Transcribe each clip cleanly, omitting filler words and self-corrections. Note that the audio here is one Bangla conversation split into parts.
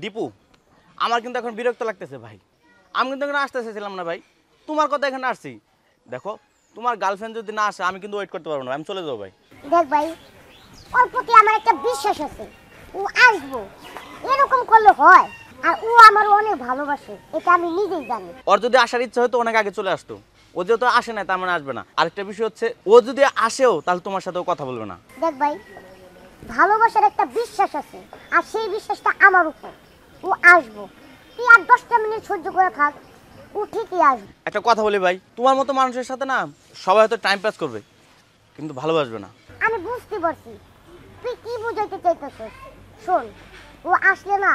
দীপু, আমার কিন্তু এখন বিরক্ত লাগতেছে ভাই। আমি কিন্তু এখানে আসতে চাইছিলাম না ভাই, তোমার কথা এখানে আসছি। দেখো, তোমার গার্লফ্রেন্ড যদি না আসে আমি কিন্তু ওয়েট করতে পারবো না, আমি চলে যাবো ভাই। দেখ ভাই, ওর প্রতি আমার একটা বিশ্বাস আছে, ও আসবো, এরকম করলে হয়। আর ও আমার অনেক ভালোবাসে, এটা আমি নিজেই জানি। ওর যদি আসার ইচ্ছা হতো অনেক আগে চলে আসতো, ও যেহেতু আসে না তার মানে আসবে না। আরেকটা বিষয় হচ্ছে, ও যদি আসেও তাহলে তোমার সাথেও কথা বলবে না। দেখ ভাই, ভালোবাসার একটা বিশ্বাস আছে, আর সেই বিশ্বাসটা আমার উপর। ও আসবো, তুই আর 10টা মিনিট সহ্য করে থাক, ও ঠিকই আসবে। একটা কথা বলি ভাই, তোমার মতো মানুষের সাথে না সবাই হয়তো টাইম পাস করবে কিন্তু ভালোবাসবে না। আমি বুঝতে পারছি তুই কি বুঝাইতে চাইতেছিস। শোন, ও আসলে না,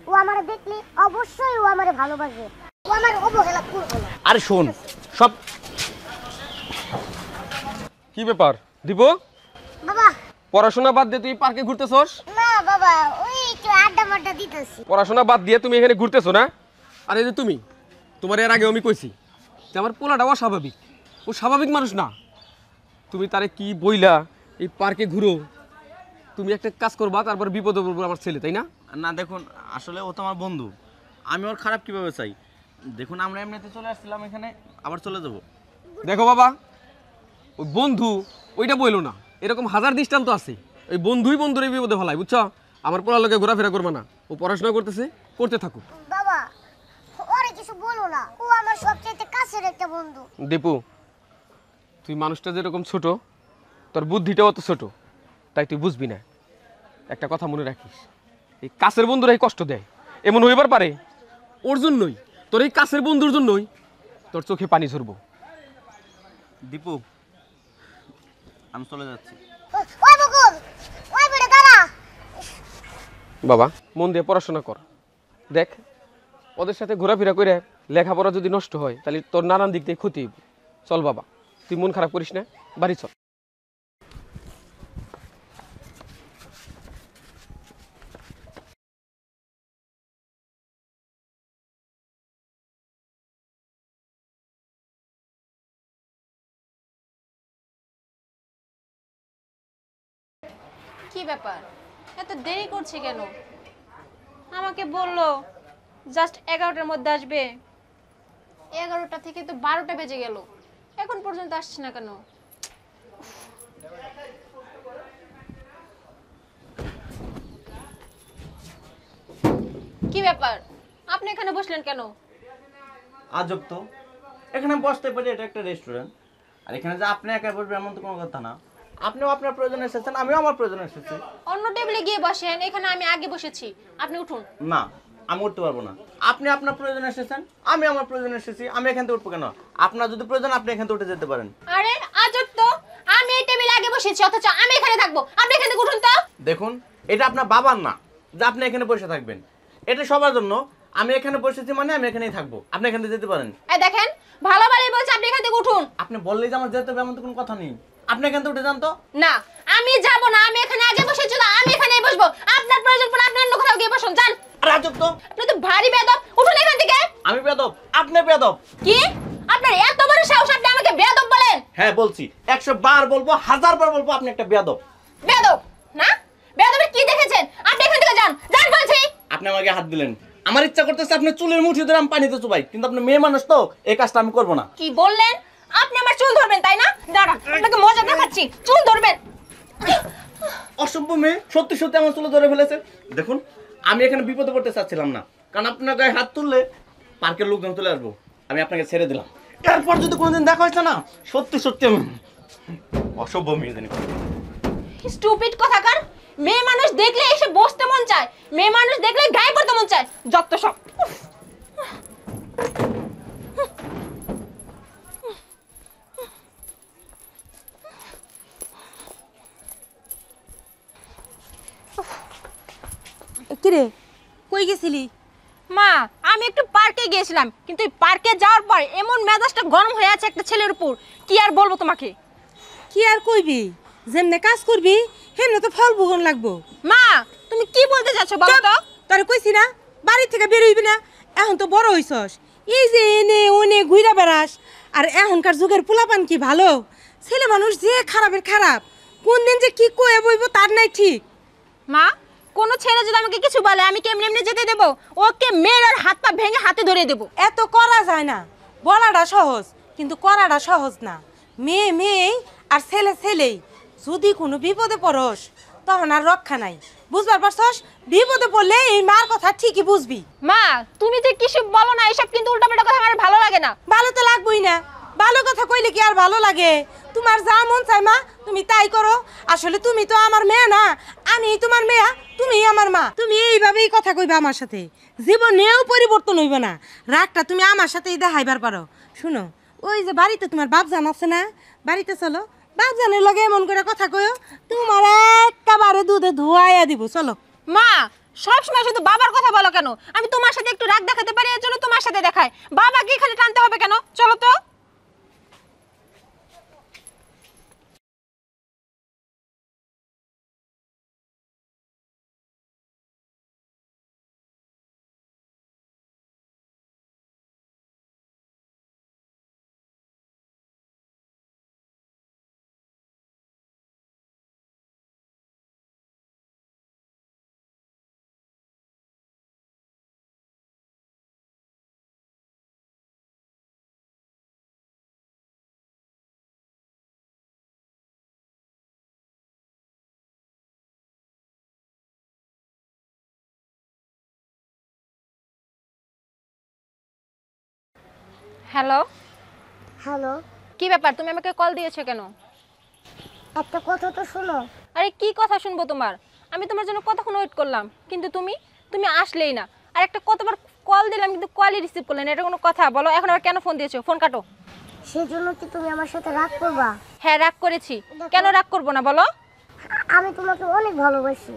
ও আমারে দেখলে অবশ্যই ও আমারে ভালোবাসবে, ও আমার অবহেলা করবে না। আরে শোন, সব কি ব্যাপার দীপ? বাবা, পড়াশোনা বাদ দিয়ে তুই পার্কে ঘুরতেছস? না বাবা, ওই একটু আড্ডা মাড্ডা দিতেছি। পড়াশোনা বাদ দিয়ে তুমি এখানে ঘুরতেছো না? আর এই যে তুমি, তোমার এর আগে আমি কইছি যে আমার পোলাটা অস্বাভাবিক, ও স্বাভাবিক মানুষ না। তুমি তারে কি বইলা এই পার্কে ঘুরো? তুমি একটা কাজ করবা, তারপর বিপদে পড়বো আমার ছেলে, তাই না? না, দেখুন আসলে ও তো আমার বন্ধু, আমি ওর খারাপ কিভাবে চাই? দেখুন আমরা এমনিতে চলে আসছিলাম এখানে, আবার চলে যাবো। দেখো বাবা, ওই বন্ধু ওইটা বইলো না, এরকম হাজার দৃষ্টান্ত আছে। ওই বন্ধুই বন্ধুর এই বিপদে ফেলায়, বুঝছো? আমার পোলার লোকে ঘোরাফেরা করবে না, ও পড়াশোনা করতেছে, করতে থাকুক। বাবা, ওরে কিছু বলো না, ও আমার সবচেয়ে কাছের একটা বন্ধু। দীপু, তুই মানুষটা যেরকম ছোট, তোর বুদ্ধিটাও অত ছোট, তাই তুই বুঝবি না। একটা কথা মনে রাখিস, এই কাছের বন্ধুরাই কষ্ট দেয়, এমন হইবার পারে ওর জন্যই, তোর এই কাছের বন্ধুর জন্যই তোর চোখে পানি ঝরবো। দীপু, আমি চলে যাচ্ছি। ওই বকুল, ওই বেটা দাঁড়া। বাবা, মন দিয়ে পড়াশোনা কর। দেখ, ওদের সাথে ঘোরাফেরা করে লেখাপড়া যদি নষ্ট হয় তাহলে তোর নানান দিক দিয়ে ক্ষতি হইব। চল বাবা, তুই মন খারাপ করিস না, বাড়ি চল। কি ব্যাপার, এত দেরি করছে কেন? আমাকে বললো জাস্ট 11টার মধ্যে আসবে, 11টা থেকে তো 12টা বেজে গেল, এখন পর্যন্ত আসছে না কেন? কি ব্যাপার, আপনি এখানে বসলেন কেন? আজব তো, এখানে বসতে পারি, এটা একটা রেস্টুরেন্ট। আর এখানে যে আপনি একা বসবেন এমন তো কোনো কথা না। আপনিও আপনার প্রয়োজনে এসেছেন, আমিও আমার প্রয়োজনে এসেছি। অন্য টেবিলে গিয়ে বসেন, এখানে আমি আগে বসেছি, আপনি উঠুন। না, আমি উঠতে পারবো না। আপনি আপনার প্রয়োজনে এসেছেন, আমি আমার প্রয়োজনে এসেছি, আমি এখান থেকে উঠবো কেন? আপনার যদি প্রয়োজন আপনি এখান থেকে উঠে যেতে পারেন। আরে আজব তো, আমি এই টেবিলে আগে বসেছি অথচ আমি এখানে থাকবো, আপনি এখানে উঠুন তো। দেখুন, এটা আপনার বাবার না যে আপনি এখানে বসে থাকবেন, এটা সবার জন্য। আমি এখানে বসেছি মানে আমি এখানেই থাকবো, আপনি এখান থেকে যেতে পারেন। এই দেখেন, ভালো ভালোই বলছে, আপনি এখান থেকে উঠুন। আপনি বললেই যে আমার যেতে হবে এমন তো কোনো কথা নেই। আপনি এখান থেকে উঠে যান তো। না, আমি যাব না, আমি এখানে আগে বসেছি তো, আমি এখানেই বসবো। আপনার প্রয়োজন পড়লে আপনি অন্য কোথাও গিয়ে বসুন, যান। আর আজব তো, আপনি তো ভারী বেয়াদব, উঠুন এখান থেকে। আমি বেয়াদব? আপনি বেয়াদব? কি? আপনার এত বড় সাহস, আপনি আমাকে বেয়াদব বলেন? হ্যাঁ বলছি, 100 বার বলবো, 1000 বার বলবো, আপনি একটা বেয়াদব। বেয়াদব না? বেয়াদবের কি দেখেছেন? আপনি এখান থেকে যান, যান বলছি। আপনি আমাকে হাত দিলেন, আমার ইচ্ছা করতেছে আপনি চুলের মুঠি ধরে আমি পানিতে চুবাই, কিন্তু আপনি মেয়ে মানুষ তো, এই কাজটা আমি করবো না। কি বললেন? আপনি আমার চুল ধরবেন তাই না? দাঁড়ান, আপনাকে মজা দেখাচ্ছি, চুল ধরবেন। অসভ্য মেয়ে, সত্যি সত্যি আমার চুলে ধরে ফেলেছে। দেখুন, আমি এখানে বিপদে পড়তে চাচ্ছিলাম না, কারণ আপনার গায়ে হাত তুললে পার্কের লোকজন চলে আসবো। আমি আপনাকে ছেড়ে দিলাম, এরপর যদি কোনোদিন দেখা হয়েছে না, সত্যি সত্যি আমি অসভ্য মেয়ে জানি। স্টুপিড কথাকার, মেয়ে মানুষ দেখলে এসে বসতে মন চায়, মেয়ে মানুষ দেখলে গায়ে পড়তে মন চায়, যত সব। কিরে, কই গেছিলি? মা, আমি একটু পার্কে গিয়েছিলাম, কিন্তু এই পার্কে যাওয়ার পর এমন মেজাজটা গরম হয়ে আছে একটা ছেলের উপর, কি আর বলবো তোমাকে। কি আর কইবি, যেমনে কাজ করবি হেমনে তো ফল ভোগন লাগবো। মা, তুমি কি বলতে চাচ্ছ বলো তো? তোর কইছি না বাড়ি থেকে বের হইবি না, এখন তো বড় হইছস, এই যে এনে ওনে ঘুইরা বেড়াস। আর এখনকার যুগের পোলাপান কি ভালো, ছেলে মানুষ যে খারাপের খারাপ, কোন দিন যে কি কয়ে বইব তার নাই ঠিক। মা, কোনো ছেলে যদি আমাকে কিছু বলে আমি কি এমনি এমনি যেতে দেবো? ওকে মেয়ের আর হাত পা ভেঙে হাতে ধরে দেবো। এত করা যায় না, বলাটা সহজ কিন্তু করাটা সহজ না। মেয়ে মেয়েই আর ছেলে ছেলেই, যদি কোনো বিপদে পড়স তখন আর রক্ষা নাই, বুঝবার পারছস? বিপদে পড়লে এই মার কথা ঠিকই বুঝবি। মা তুমি যে কিছু বলো না, এসব কিন্তু উল্টাপাল্টা কথা আমার ভালো লাগে না। ভালো তো লাগবই না, ভালো কথা কইলে কি আর ভালো লাগে? তোমার যা মন চায় মা তুমি তাই করো। আসলে তুমি তো আমার মেয়ে না, আমি তোমার মেয়ে, তুমি আমার মা। তুমি এইভাবেই কথা কইবা আমার সাথে, জীবনেও পরিবর্তন হইবে না। রাগটা তুমি আমার সাথেই দেখাইবার পারো। শুনো, ওই যে বাড়িতে তোমার বাপজান আছে না, বাড়িতে চলো, বাপজানের লগে এমন করে কথা কইও, তোমার একেবারে দুধে ধোয়াইয়া দিব। চলো। মা সবসময় শুধু বাবার কথা বলো কেন? আমি তোমার সাথে একটু রাগ দেখাতে পারি, এর জন্য তোমার সাথে দেখাই। বাবাকে এখানে টানতে হবে কেন? চলো তো। হ্যালো, হ্যালো, কি ব্যাপার? তুমি আমাকে কল দিয়েছো কেন? একটা কথা তো শোনো। আরে কি কথা শুনবো তোমার? আমি তোমার জন্য কতক্ষণ ওয়েট করলাম, কিন্তু তুমি আসলেই না। আর একটা কতবার কল দিলাম কিন্তু কলই রিসিভ করলে না। এটা কোনো কথা? বলো এখন আবার কেন ফোন দিয়েছো? ফোন কাটো। সেজন্য কি তুমি আমার সাথে রাগ করবা? হ্যাঁ রাগ করেছি। কেন রাগ করবো না বলো? আমি তোমাকে অনেক ভালোবাসি।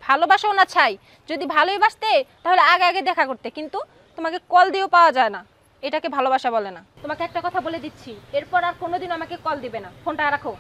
ভালোবাসাও না ছাই, যদি ভালোই বাসতে তাহলে আগে আগে দেখা করতে, কিন্তু তোমাকে কল দিয়েও পাওয়া যায় না। এটাকে ভালোবাসা বলে না। তোমাকে একটা কথা বলে দিচ্ছি, এরপর আর কোনোদিন আমাকে কল দিবে না। ফোনটা রাখো।